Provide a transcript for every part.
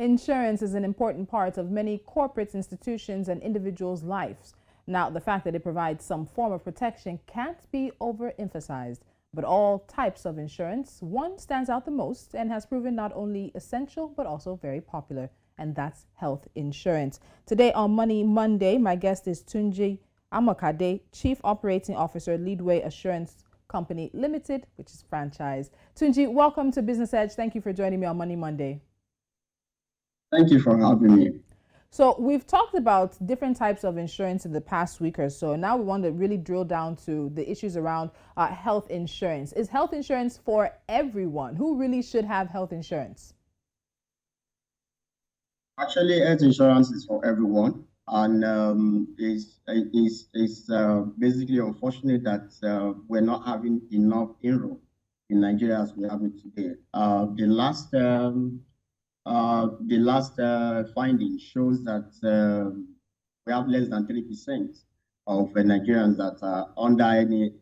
insurance is an important part of many corporate institutions and individuals' lives. Now, the fact that it provides some form of protection can't be overemphasized. But all types of insurance, one stands out the most and has proven not only essential but also very popular, and that's health insurance. Today on Money Monday, my guest is Tunji Amokade, Chief Operating Officer, Leadway Assurance Company Limited, which is franchised. Tunji, welcome to Business Edge. Thank you for joining me on Money Monday. Thank you for having me. So we've talked about different types of insurance in the past week or so. Now we want to really drill down to the issues around health insurance. Is health insurance for everyone? Who really should have health insurance? Actually, health insurance is for everyone, and it's basically unfortunate that we're not having enough inroad in Nigeria as we have it today. The last finding shows that we have less than 3% of Nigerians that are under any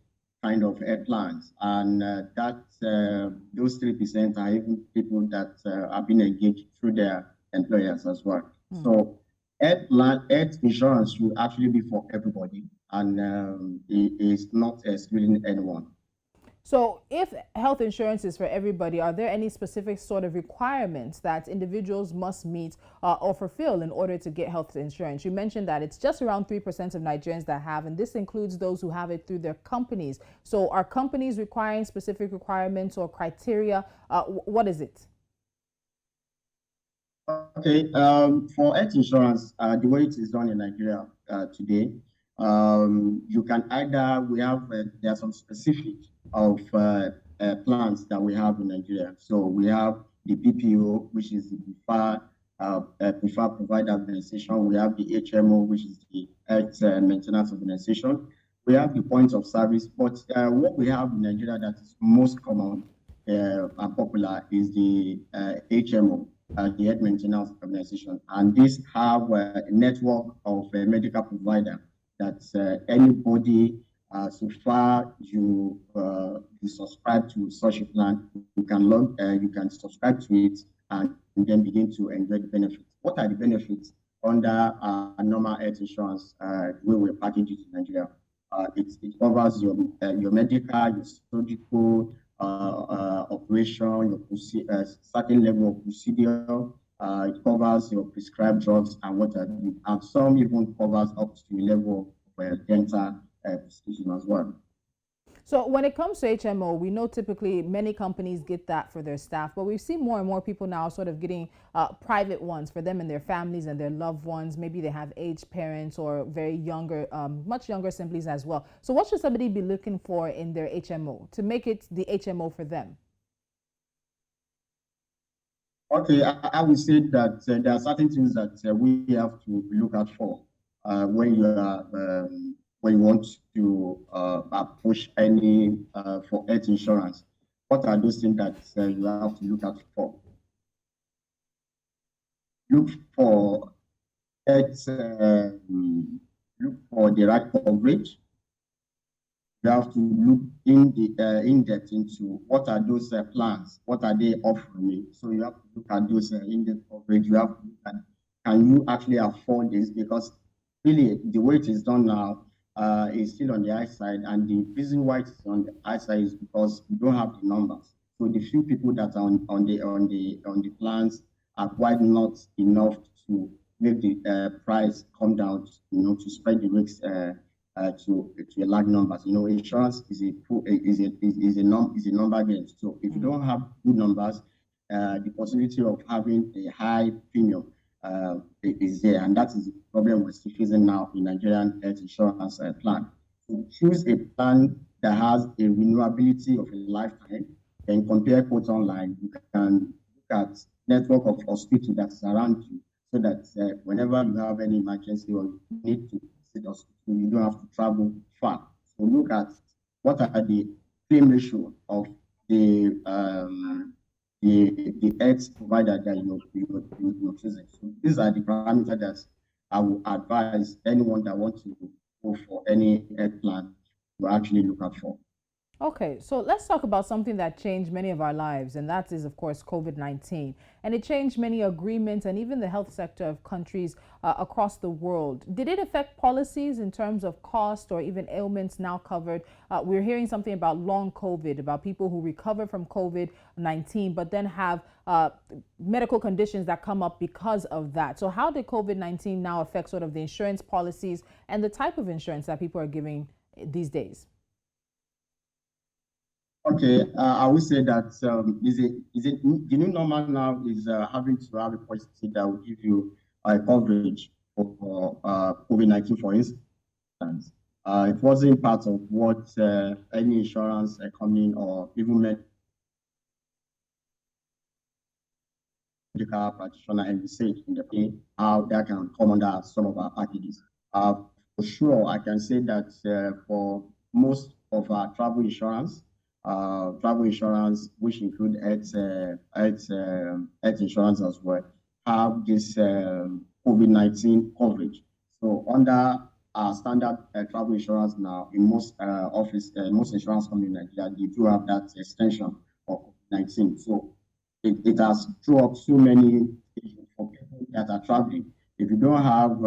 kind of health plans, and those 3% are even people that have been engaged through their employers as well. So health insurance should actually be for everybody, and it is not excluding anyone. So if health insurance is for everybody, are there any specific sort of requirements that individuals must meet or fulfill in order to get health insurance? You mentioned that it's just around 3% of Nigerians that have, and this includes those who have it through their companies. So are companies requiring specific requirements or criteria? What is it? Okay, for health insurance, the way it is done in Nigeria today, you can either, there are some specific of plans that we have in Nigeria. So we have the PPO, which is the preferred provider organization. We have the HMO, which is the health maintenance organization. We have the points of service. But what we have in Nigeria that is most common and popular is the HMO, the health maintenance organization. And these have a network of medical provider that anybody, so far you subscribe to such a plan, you can subscribe to it and then begin to enjoy the benefits. What are the benefits under a normal health insurance the way we package it in Nigeria? It covers your medical, your surgical operation, your certain level of procedure. It covers your prescribed drugs and what have you. And some even covers up to the level of dental prescription as well. So when it comes to HMO, we know typically many companies get that for their staff, but we've seen more and more people now sort of getting private ones for them and their families and their loved ones. Maybe they have aged parents or very younger, much younger siblings as well. So what should somebody be looking for in their HMO to make it the HMO for them? Okay, I would say that there are certain things that we have to look out for when you want to push any for health insurance. What are those things that you have to look out for? Look for look for the right coverage. You have to look in depth into what are those plans, what are they offering me. So you have to look at those in-depth coverage. You have to look at, can you actually afford this? Because really, the way it is done now is still on the high side, and the reason why it's on the high side is because we don't have the numbers. So the few people that are on the plans are quite not enough to make the price come down, to spread the risks to a large numbers. Insurance is a number game. So if you don't have good numbers, the possibility of having a high premium is there, and that is the problem we're still facing now in Nigerian health insurance plan. So choose a plan that has a renewability of a lifetime, and compare quotes online. You can look at network of hospitals that's around you, so that whenever you have any emergency or you need to visit hospital, you don't have to travel far. So look at what are the claim ratio of the health provider that you're choosing. So these are the parameters that I would advise anyone that wants to go for any health plan to actually look out for. Okay, so let's talk about something that changed many of our lives, and that is, of course, COVID-19. And it changed many agreements and even the health sector of countries across the world. Did it affect policies in terms of cost or even ailments now covered? We're hearing something about long COVID, about people who recover from COVID-19, but then have medical conditions that come up because of that. So, how did COVID-19 now affect sort of the insurance policies and the type of insurance that people are giving these days? Okay, I would say that is it the new normal now is having to have a policy that will give you coverage for COVID-19, for instance. It wasn't part of what any insurance company or even medical practitioner envisaged in the plan, how that can come under some of our packages. For sure, I can say that for most of our travel insurance, which include health insurance as well, have this COVID-19 coverage. So under our standard travel insurance now, in most insurance companies in Nigeria, they do have that extension of COVID-19. So it has thrown up so many issues for people that are traveling. If you don't have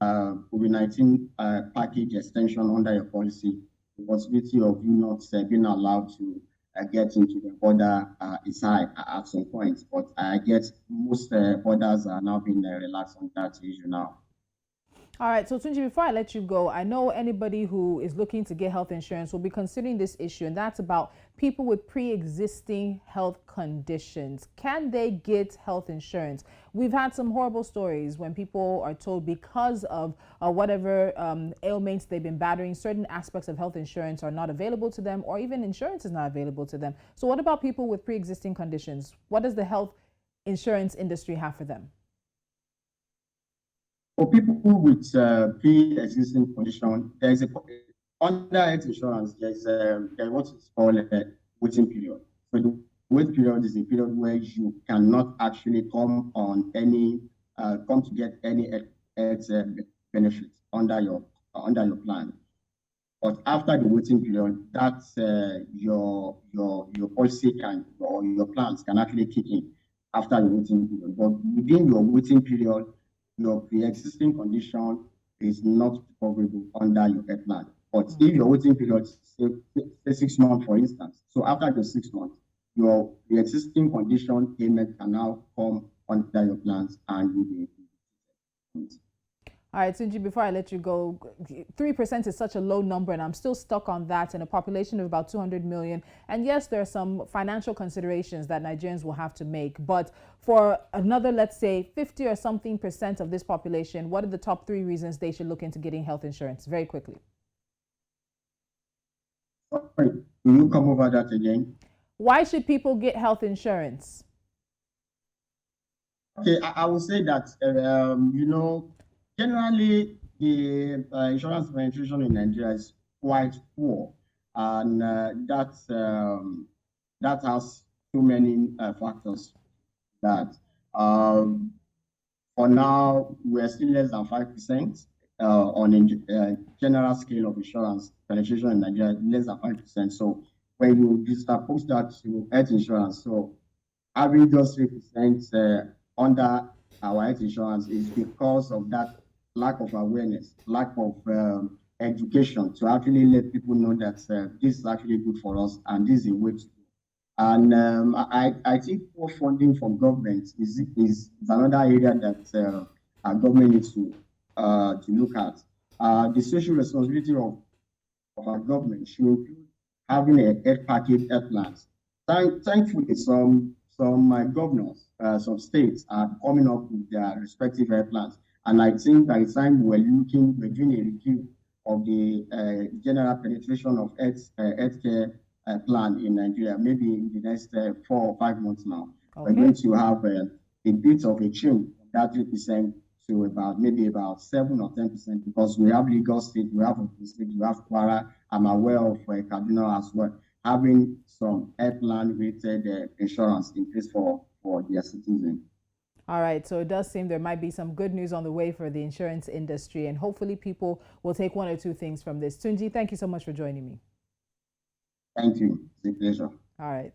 COVID-19 package extension under your policy, the possibility of you not being allowed to get into the border is high at some point. But I guess most borders are now being relaxed on that issue now. All right, so Tunji, before I let you go, I know anybody who is looking to get health insurance will be considering this issue, and that's about people with pre-existing health conditions. Can they get health insurance? We've had some horrible stories when people are told because of whatever ailments they've been battering, certain aspects of health insurance are not available to them, or even insurance is not available to them. So what about people with pre-existing conditions? What does the health insurance industry have for them? For people with pre-existing condition, there is a under health insurance. There's what is called a waiting period. So the wait period is a period where you cannot actually come to get any health benefits under your plan. But after the waiting period, that's your policy can or your plans can actually kick in after the waiting period. But within your waiting period, your pre-existing condition is not coverable under your health plan. But if your waiting period is say 6 months, for instance, so after the 6 months, your pre-existing condition payment can now come under your plans and you will be. All right, Tunji, before I let you go, 3% is such a low number, and I'm still stuck on that in a population of about 200 million. And yes, there are some financial considerations that Nigerians will have to make. But for another, let's say, 50 or something percent of this population, what are the top 3 reasons they should look into getting health insurance? Very quickly. Sorry, will you come over that again? Why should people get health insurance? Okay, I will say that, generally, the insurance penetration in Nigeria is quite poor, and that has too many factors. That for now we're still less than 5% on a general scale of insurance penetration in Nigeria, less than 5%. So when you juxtapose that to health insurance, so having just 3% under our health insurance is because of that lack of awareness, lack of education to actually let people know that this is actually good for us and this is a way to go. And I think more funding from government is another area that our government needs to look at. The social responsibility of our government should include having a health package, health plans. Thankfully, some governors, some states are coming up with their respective health plans. And I think by the time we're doing a review of the general penetration of healthcare plan in Nigeria, maybe in the next 4 or 5 months now, we're going to have a bit of a change from that 3% to about 7 or 10%, because we have Lagos State, we have Ogun State, we have Kwara. I'm aware of Kaduna as well, having some health plan related insurance in place for their citizens. All right, so it does seem there might be some good news on the way for the insurance industry, and hopefully people will take 1 or 2 things from this. Tunji, thank you so much for joining me. Thank you. It's a pleasure. All right.